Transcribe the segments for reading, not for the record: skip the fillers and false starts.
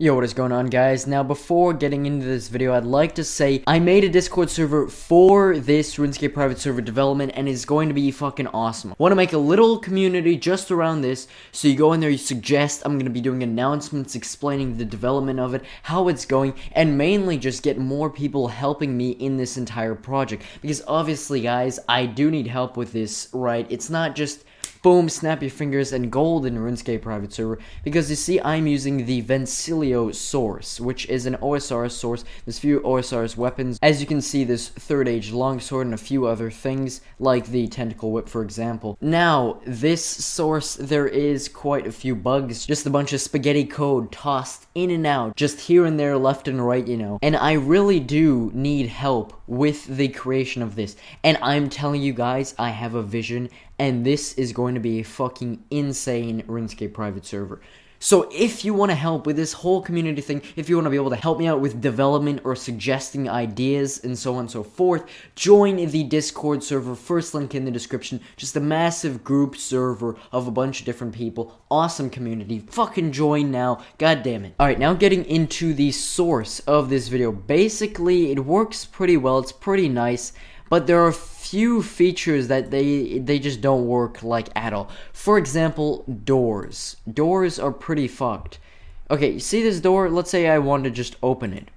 Yo, what is going on, guys? Now, before getting into this video, I'd like to say I made a Discord server for this RuneScape Private Server development, and it's going to be fucking awesome. I want to make a little community just around this, so you go in there, you suggest. I'm going to be doing announcements explaining the development of it, how it's going, and mainly just get more people helping me in this entire project. Because obviously, guys, I do need help with this, right? It's not just boom, snap your fingers, and gold in RuneScape Private Server, because you see I'm using the Vencillio source, which is an OSRS source. There's few OSRS weapons. As you can see, there's Third Age Longsword and a few other things, like the Tentacle Whip, for example. Now, this source, there is quite a few bugs, just a bunch of spaghetti code tossed in and out, just here and there, left and right, you know. And I really do need help with the creation of this. And I'm telling you guys, I have a vision, and this is going to be a fucking insane RuneScape Private Server. So if you want to help with this whole community thing, if you want to be able to help me out with development or suggesting ideas and so on and so forth, join the Discord server, first link in the description. Just a massive group server of a bunch of different people. Awesome community. Fucking join now. God damn it. Alright, now getting into the source of this video. Basically, it works pretty well. It's pretty nice. But there are few features that they just don't work like at all. For example, doors. Doors are pretty fucked. Okay, you see this door? Let's say I want to just open it.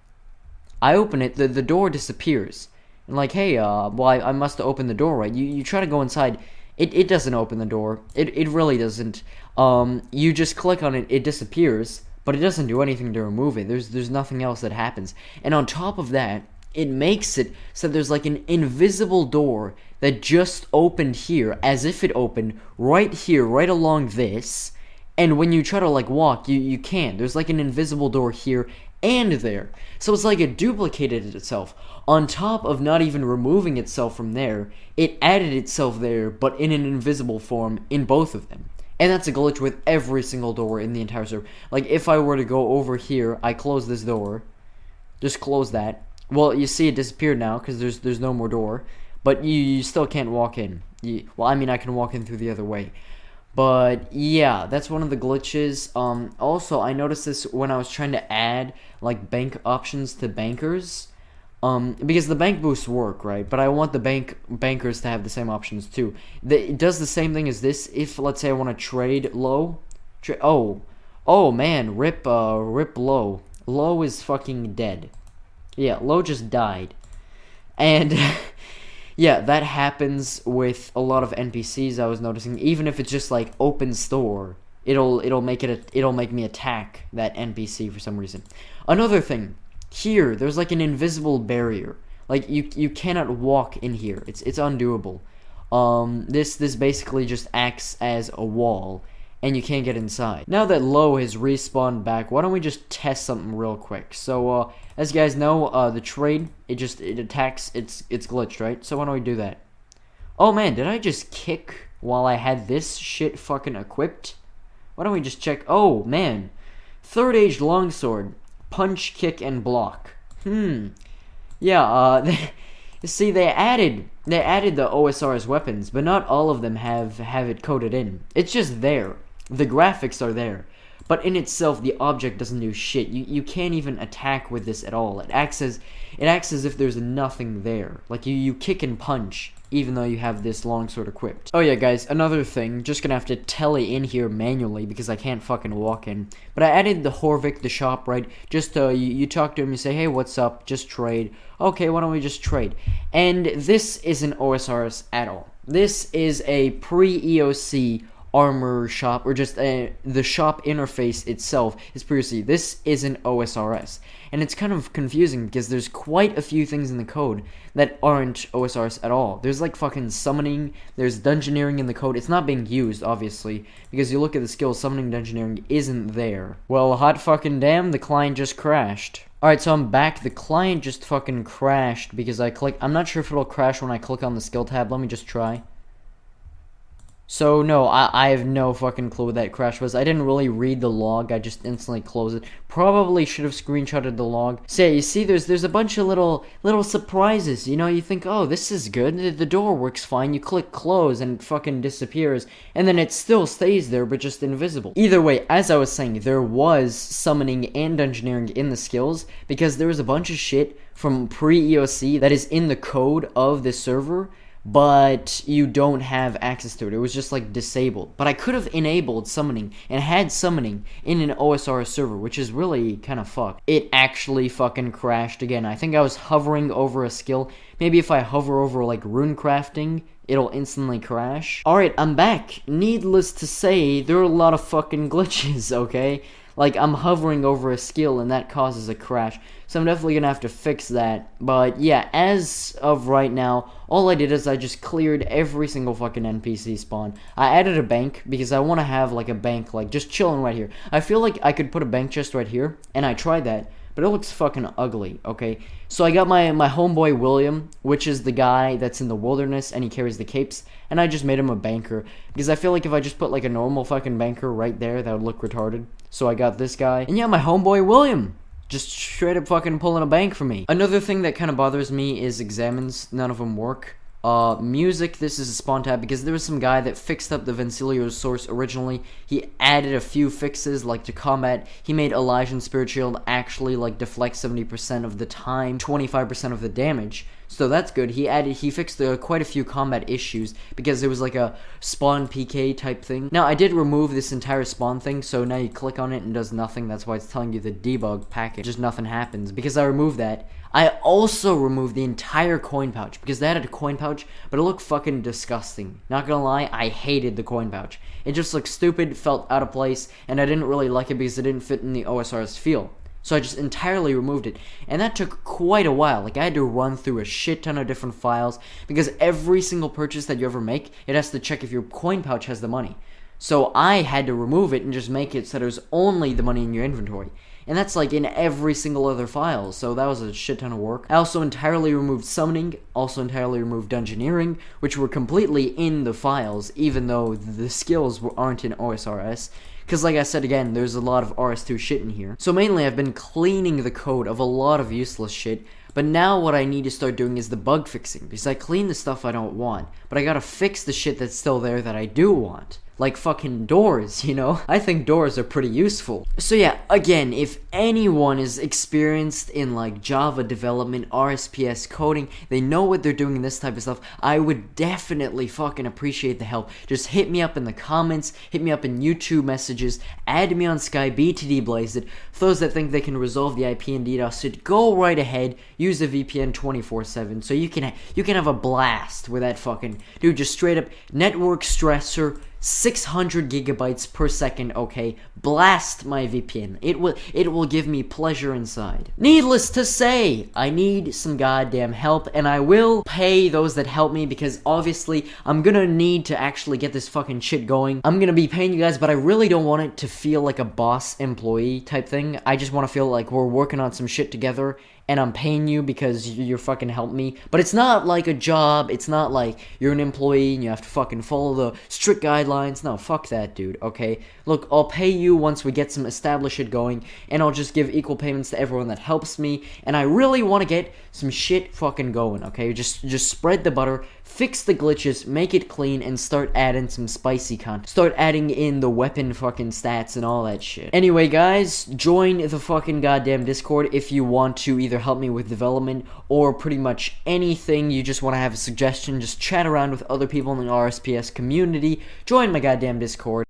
I open it, the door disappears. And like, hey, well, I must have opened the door, right? You try to go inside, it doesn't open the door. It really doesn't. You just click on it, it disappears, but it doesn't do anything to remove it. There's nothing else that happens. And on top of that, it makes it so there's like an invisible door that just opened here, as if it opened right here, right along this, and when you try to like walk, you can't. There's like an invisible door here and there. So it's like it duplicated itself. On top of not even removing itself from there, it added itself there, but in an invisible form in both of them. And that's a glitch with every single door in the entire server. Like if I were to go over here, I close this door, just close that. Well, you see it disappeared now because there's no more door, but you still can't walk in. Well, I mean, I can walk in through the other way. But yeah, that's one of the glitches. Also, I noticed this when I was trying to add like bank options to bankers. Because the bank boosts work, right? But I want the bankers to have the same options too. It does the same thing as this. If let's say I want to trade low, oh man, rip low. Low is fucking dead. Yeah, Low just died. And yeah, that happens with a lot of NPCs I was noticing. Even if it's just like open store, it'll make me attack that NPC for some reason. Another thing, here there's like an invisible barrier. Like you cannot walk in here. It's undoable. This basically just acts as a wall, and you can't get inside. Now that Low has respawned back, why don't we just test something real quick? So, as you guys know, the trade, it attacks, it's glitched, right? So why don't we do that? Oh man, did I just kick while I had this shit fucking equipped? Why don't we just check? Oh man, Third Age Longsword, punch, kick, and block. Yeah, you see, they added the OSR's weapons, but not all of them have it coded in. It's just there. The graphics are there, but in itself, the object doesn't do shit. You can't even attack with this at all. It acts as if there's nothing there. Like you kick and punch, even though you have this longsword equipped. Oh yeah, guys, another thing. Just gonna have to tele in here manually because I can't fucking walk in. But I added the Horvik, the shop, right? Just you talk to him, you say, hey, what's up? Just trade. Okay, why don't we just trade? And this isn't OSRS at all. This is a pre-EOC armor shop, or just the shop interface itself is previously. This isn't OSRS, and it's kind of confusing because there's quite a few things in the code that aren't OSRS at all. There's like fucking summoning, there's dungeoneering in the code. It's not being used, obviously, because you look at the skills, summoning, dungeoneering isn't there. Well, hot fucking damn, the client just crashed. Alright, so I'm back. The client just fucking crashed because I'm not sure if it'll crash when I click on the skill tab. Let me just try. So no, I have no fucking clue what that crash was. I didn't really read the log. I just instantly closed it. Probably should have screenshotted the log. So yeah, you see, there's a bunch of little surprises. You know, you think, oh, this is good. The door works fine. You click close and it fucking disappears, and then it still stays there, but just invisible. Either way, as I was saying, there was summoning and dungeoneering in the skills because there was a bunch of shit from pre-EOC that is in the code of this server, but you don't have access to it. It was just like disabled. But I could have enabled summoning and had summoning in an OSRS server, which is really kind of fucked. It actually fucking crashed again. I think I was hovering over a skill. Maybe if I hover over like rune crafting, it'll instantly crash. Alright, I'm back. Needless to say, there are a lot of fucking glitches, okay? Like, I'm hovering over a skill and that causes a crash. So I'm definitely gonna have to fix that. But yeah, as of right now, all I did is I just cleared every single fucking NPC spawn. I added a bank because I want to have like a bank like just chilling right here. I feel like I could put a bank chest right here, and I tried that, but it looks fucking ugly, okay? So I got my homeboy William, which is the guy that's in the wilderness and he carries the capes, and I just made him a banker because I feel like if I just put like a normal fucking banker right there, that would look retarded. So I got this guy, and yeah, my homeboy William just straight up fucking pulling a bank for me. Another thing that kind of bothers me is examines. None of them work. Music, this is a spawn tab because there was some guy that fixed up the Vencillio source originally. He added a few fixes like to combat. He made Elysian Spirit Shield actually like deflect 70% of the time, 25% of the damage. So that's good. He fixed quite a few combat issues because it was like a spawn PK type thing. Now I did remove this entire spawn thing, so now you click on it and it does nothing. That's why it's telling you the debug package. Just nothing happens because I removed that. I also removed the entire coin pouch because they had a coin pouch, but it looked fucking disgusting. Not gonna lie, I hated the coin pouch. It just looked stupid, felt out of place, and I didn't really like it because it didn't fit in the OSR's feel. So I just entirely removed it, and that took quite a while. Like, I had to run through a shit ton of different files because every single purchase that you ever make, it has to check if your coin pouch has the money. So I had to remove it and just make it so there's only the money in your inventory. And that's like in every single other file, so that was a shit ton of work. I also entirely removed summoning, also entirely removed dungeoneering, which were completely in the files, even though the skills aren't in OSRS. Because like I said again, there's a lot of RS2 shit in here. So mainly I've been cleaning the code of a lot of useless shit, but now what I need to start doing is the bug fixing, because I clean the stuff I don't want, but I gotta fix the shit that's still there that I do want. Like fucking doors, you know? I think doors are pretty useful. So yeah, again, if anyone is experienced in like Java development, RSPS coding, they know what they're doing in this type of stuff, I would definitely fucking appreciate the help. Just hit me up in the comments, hit me up in YouTube messages, add me on Skype, BTD Blazed. For those that think they can resolve the IP and DDoS shit, go right ahead, use a VPN 24/7, so you can have a blast with that fucking, dude, just straight up network stressor, 600 gigabytes per second, okay? Blast my VPN. It will give me pleasure inside. Needless to say, I need some goddamn help, and I will pay those that help me because obviously I'm gonna need to actually get this fucking shit going. I'm gonna be paying you guys, but I really don't want it to feel like a boss employee type thing. I just want to feel like we're working on some shit together and I'm paying you because you're fucking help me. But it's not like a job. It's not like you're an employee and you have to fucking follow the strict guidelines. No, fuck that, dude, okay? Look, I'll pay you once we get some established shit going, and I'll just give equal payments to everyone that helps me, and I really want to get some shit fucking going, okay? Just spread the butter, fix the glitches, make it clean, and start adding some spicy content. Start adding in the weapon fucking stats and all that shit. Anyway, guys, join the fucking goddamn Discord if you want to either help me with development or pretty much anything. You just want to have a suggestion, just chat around with other people in the RSPS community. Join my goddamn Discord.